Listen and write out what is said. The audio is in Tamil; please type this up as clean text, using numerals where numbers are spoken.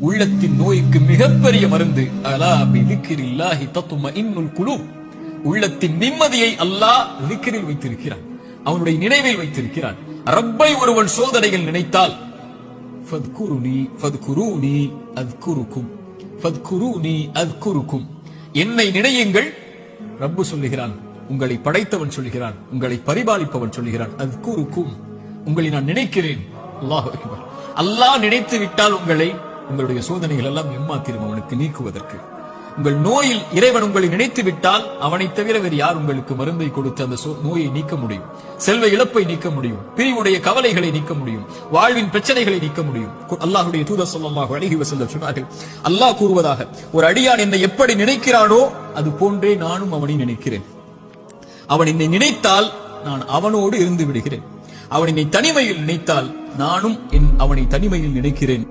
உள்ளத்தின் நோய்க்கு மிகப்பெரிய மருந்து. அலா பிதிக்ரில்லாஹி தத்மஇன்னுல் குலூப். உள்ளத்தின் நிம்மதியை அல்லாஹ் திக்ரில் வைத்திருக்கிறான், அவனுடைய நினைவில் வைத்திருக்கிறான். ரப்பை ஒருவன் சோதனையில் நினைத்தால் ஃபத்குருனி ஃபத்குரூனி அத்குருக்கும், ஃபத்குரூனி அத்குருக்கும், என்னை நினையுங்கள். ரப்பு சொல்லுகிறான், உங்களை படைத்தவன் சொல்லுகிறான், உங்களை பரிபாலிப்பவன் சொல்லுகிறான், அத்குருக்கும், உங்களை நான் நினைக்கிறேன். அல்லாஹ் அக்பர். அல்லாஹ் நினைத்து விட்டால் உங்களை, உங்களுடைய சோதனைகள் எல்லாம் எம்மாத்திரும் அவனுக்கு நீக்குவதற்கு. உங்கள் நோயில் இறைவன் உங்களை நினைத்து விட்டால் அவனை தவிர வேறு யார் உங்களுக்கு மருந்தை கொடுத்து அந்த நோயை நீக்க முடியும், செல்வ இழப்பை நீக்க முடியும், பிரிவுடைய கவலைகளை நீக்க முடியும், வாழ்வின் பிரச்சனைகளை நீக்க முடியும். அல்லாஹ்வுடைய தூதர் ஸல்லல்லாஹு அலைஹி வஸல்லம் சொன்னார்கள், அல்லாஹ் கூறுவதாக, ஒரு அடியான் என்னை எப்படி நினைக்கிறானோ அது போன்றே நானும் அவனை நினைக்கிறேன். அவன் என்னை நினைத்தால் நான் அவனோடு இருந்து விடுகிறேன், அவன் என்னை தனிமையில் நினைத்தால் நானும் அவனை தனிமையில் நினைக்கிறேன்.